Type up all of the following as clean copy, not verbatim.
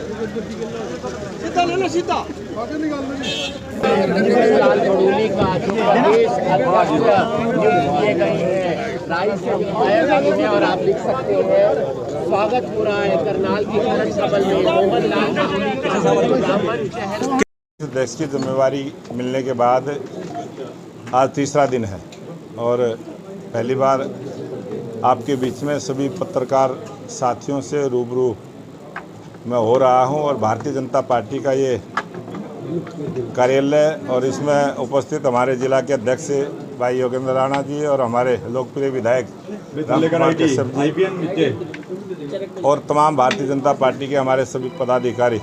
सीधा ले लो सीधा। लाल बड़ोली का जो प्रदेश अध्यक्ष किए गए हैं, राई से विधायक भी है और आप लिख सकते हैं स्वागत हो रहा है करनाल की करण कमल में मोहन लाल बड़ोली का ब्राह्मण शहर। देश की जिम्मेवारी मिलने के बाद आज तीसरा दिन है और पहली बार आपके बीच में सभी पत्रकार साथियों से रूबरू मैं हो रहा हूं और भारतीय जनता पार्टी का ये कार्यालय और इसमें उपस्थित हमारे जिला के अध्यक्ष भाई योगेंद्र राणा जी और हमारे लोकप्रिय विधायक रामकुमार कश्यप जी और तमाम भारतीय जनता पार्टी के हमारे सभी पदाधिकारी,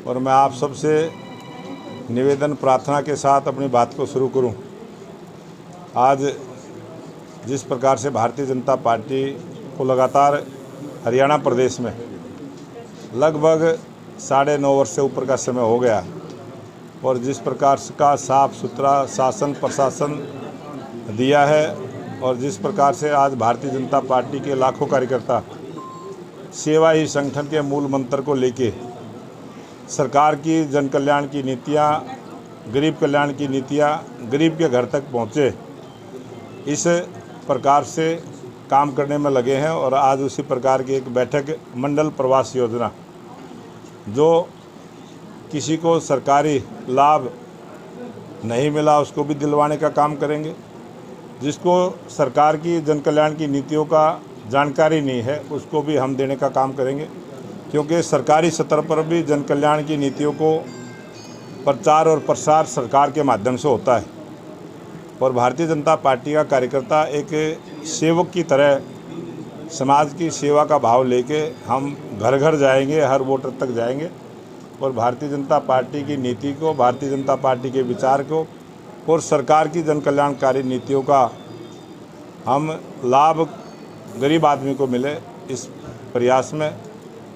और मैं आप सबसे निवेदन प्रार्थना के साथ अपनी बात को शुरू करूं। आज जिस प्रकार से भारतीय जनता पार्टी को लगातार हरियाणा प्रदेश में लगभग 9.5 वर्ष से ऊपर का समय हो गया और जिस प्रकार का साफ सुथरा शासन प्रशासन दिया है और जिस प्रकार से आज भारतीय जनता पार्टी के लाखों कार्यकर्ता सेवा ही संगठन के मूल मंत्र को लेके सरकार की जन कल्याण की नीतियाँ, गरीब कल्याण की नीतियाँ गरीब के घर तक पहुँचे, इस प्रकार से काम करने में लगे हैं। और आज उसी प्रकार की एक बैठक मंडल प्रवास योजना, जो किसी को सरकारी लाभ नहीं मिला उसको भी दिलवाने का काम करेंगे, जिसको सरकार की जन कल्याण की नीतियों का जानकारी नहीं है उसको भी हम देने का काम करेंगे, क्योंकि सरकारी स्तर पर भी जन कल्याण की नीतियों को प्रचार और प्रसार सरकार के माध्यम से होता है। और भारतीय जनता पार्टी का कार्यकर्ता एक सेवक की तरह समाज की सेवा का भाव लेके हम घर घर जाएंगे, हर वोटर तक जाएंगे और भारतीय जनता पार्टी की नीति को, भारतीय जनता पार्टी के विचार को और सरकार की जन कल्याणकारी नीतियों का हम लाभ गरीब आदमी को मिले, इस प्रयास में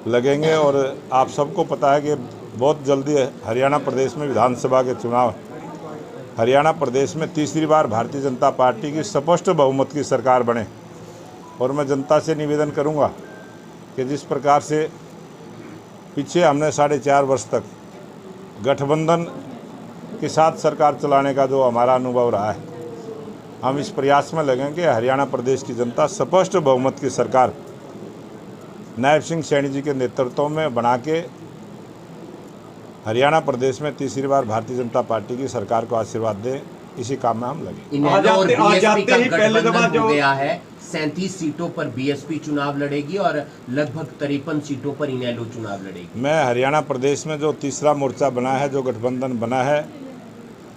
लगेंगे। और आप सबको पता है कि बहुत जल्दी हरियाणा प्रदेश में विधानसभा के चुनाव है। हरियाणा प्रदेश में तीसरी बार भारतीय जनता पार्टी की स्पष्ट बहुमत की सरकार बने और मैं जनता से निवेदन करूंगा कि जिस प्रकार से पीछे हमने 4.5 वर्ष तक गठबंधन के साथ सरकार चलाने का जो हमारा अनुभव रहा है, हम इस प्रयास में लगेंगे हरियाणा प्रदेश की जनता स्पष्ट बहुमत की सरकार नायब सिंह सैनी जी के नेतृत्व में बना के हरियाणा प्रदेश में तीसरी बार भारतीय जनता पार्टी की सरकार को आशीर्वाद दें, इसी काम में हम लगे। हो गया है 37 सीटों पर बीएसपी चुनाव लड़ेगी और लगभग 53 सीटों पर इनेलो चुनाव लड़ेगी। मैं हरियाणा प्रदेश में जो तीसरा मोर्चा बना है, जो गठबंधन बना है,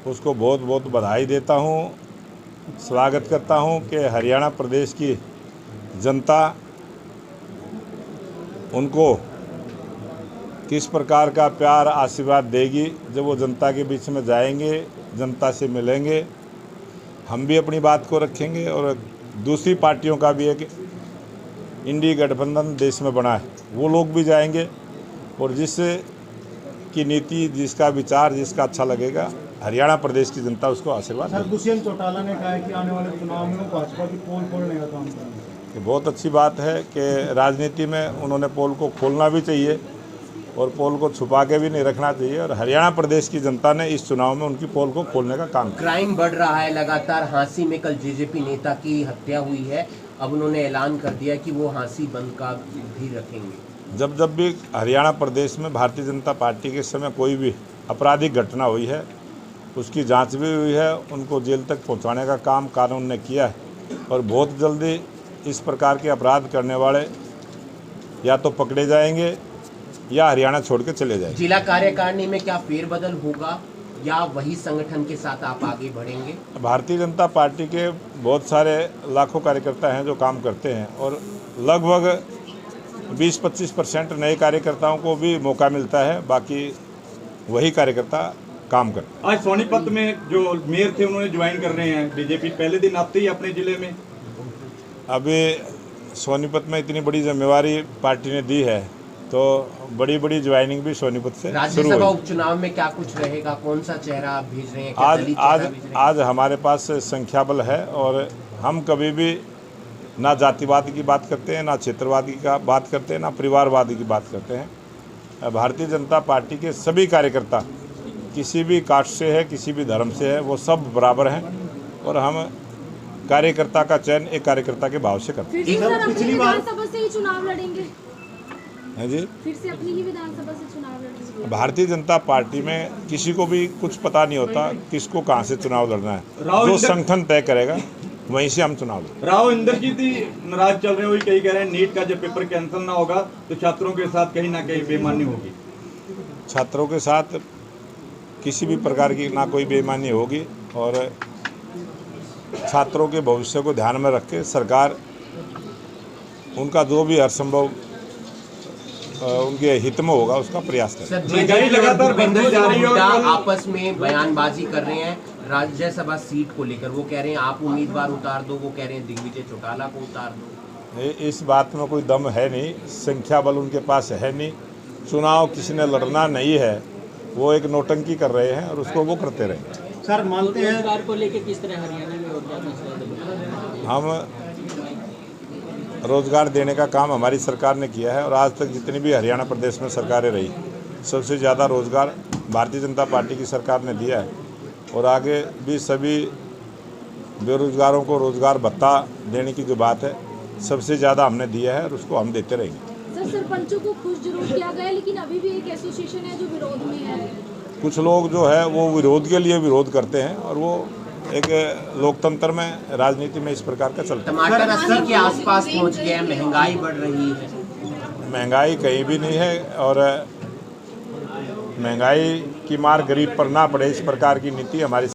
उसको बहुत बहुत बधाई देता हूँ, स्वागत करता हूँ कि हरियाणा प्रदेश की जनता उनको किस प्रकार का प्यार आशीर्वाद देगी जब वो जनता के बीच में जाएंगे, जनता से मिलेंगे। हम भी अपनी बात को रखेंगे और दूसरी पार्टियों का भी एक इंडी गठबंधन देश में बना है, वो लोग भी जाएंगे और जिस की नीति, जिसका विचार, जिसका अच्छा लगेगा, हरियाणा प्रदेश की जनता उसको आशीर्वाद देगी। दुष्यंत चौटाला ने कहा है कि आने वाले चुनाव में वो भाजपा की पोल खोलने का काम करेंगे। बहुत अच्छी बात है कि राजनीति में उन्होंने पोल को खोलना भी चाहिए और पोल को छुपा के भी नहीं रखना चाहिए और हरियाणा प्रदेश की जनता ने इस चुनाव में उनकी पोल को खोलने का काम किया। क्राइम बढ़ रहा है लगातार। हांसी में कल जेजेपी नेता की हत्या हुई है, अब उन्होंने ऐलान कर दिया कि वो हांसी बंद का भी रखेंगे। जब भी हरियाणा प्रदेश में भारतीय जनता पार्टी के समय कोई भी आपराधिक घटना हुई है, उसकी जांच भी हुई है, उनको जेल तक पहुंचाने का काम कानून ने किया है और बहुत जल्दी इस प्रकार के अपराध करने वाले या तो पकड़े जाएंगे या हरियाणा छोड़ के चले जाएंगे। जिला कार्यकारिणी में क्या फेरबदल होगा या वही संगठन के साथ आप आगे बढ़ेंगे? भारतीय जनता पार्टी के बहुत सारे लाखों कार्यकर्ता हैं जो काम करते हैं और लगभग 20-25% नए कार्यकर्ताओं को भी मौका मिलता है, बाकी वही कार्यकर्ता काम करते हैं। आज सोनीपत में जो मेयर थे उन्होंने ज्वाइन कर रहे हैं बीजेपी, पहले दिन आते ही अपने जिले में। अभी सोनीपत में इतनी बड़ी जिम्मेवारी पार्टी ने दी है तो बड़ी बड़ी ज्वाइनिंग भी सोनीपत से शुरू हुई। राज्यसभा उपचुनाव में क्या कुछ रहेगा, कौन सा चेहरा आप भेज रहे हैं? आज हमारे पास संख्या बल है और हम कभी भी ना जातिवाद की बात करते हैं, ना क्षेत्रवाद की बात करते हैं, ना परिवारवाद की बात करते हैं। भारतीय जनता पार्टी के सभी कार्यकर्ता किसी भी कास्ट से है, किसी भी धर्म से है, वो सब बराबर हैं और हम कार्यकर्ता का चयन एक कार्यकर्ता के भाव से करते हैं। फिर से सर अपनी विधानसभा से ही चुनाव लड़ेंगे? हैं जी, फिर से अपनी ही विधानसभा से चुनाव लड़ेंगे? भारतीय जनता पार्टी में किसी को भी कुछ पता नहीं होता किसको कहाँ से चुनाव लड़ना है। जो संगठन तय करेगा वहीं से हम चुनाव लड़ेंगे। राव इंद्रजीत ही नाराज चल रहे हो, कई कह रहे हैं नीट का जब पेपर कैंसिल ना होगा तो छात्रों के साथ कहीं ना कहीं बेईमानी होगी। छात्रों के साथ किसी भी प्रकार की ना कोई बेईमानी होगी और छात्रों के भविष्य को ध्यान में रख के सरकार उनका जो भी हर संभव उनके हित में होगा उसका प्रयास करें। महंगाई लगातार बढ़ती जा रही है और आपस में बयानबाजी कर रहे हैं राज्यसभा सीट को लेकर। वो कह रहे हैं आप उम्मीदवार उतार दो, वो कह रहे हैं दिग्विजय चौटाला को उतार दो। इस बात में कोई दम है नहीं, संख्या बल उनके पास है नहीं। चुनाव किसी ने लड़ना नहीं है, वो एक नौटंकी कर रहे हैं और उसको वो करते रहेंगे। सर मानते हैं रोजगार को लेकर किस तरह हरियाणा में रोजगार मसला? हम रोजगार देने का काम हमारी सरकार ने किया है और आज तक जितनी भी हरियाणा प्रदेश में सरकारें रही सबसे ज़्यादा रोजगार भारतीय जनता पार्टी की सरकार ने दिया है और आगे भी सभी बेरोजगारों को रोजगार भत्ता देने की जो बात है सबसे ज़्यादा हमने दिया है और उसको हम देते रहेंगे। सर सरपंचों को खुश जरूर किया गया लेकिन अभी भी एक एसोसिएशन है जो विरोध में है। कुछ लोग जो है वो विरोध के लिए विरोध करते हैं और वो एक लोकतंत्र में, राजनीति में इस प्रकार का चलता है। टमाटर 80 के आसपास पहुंच गए हैं, महंगाई बढ़ रही है। महंगाई कहीं भी नहीं है और महंगाई की मार गरीब पर ना पड़े इस प्रकार की नीति हमारी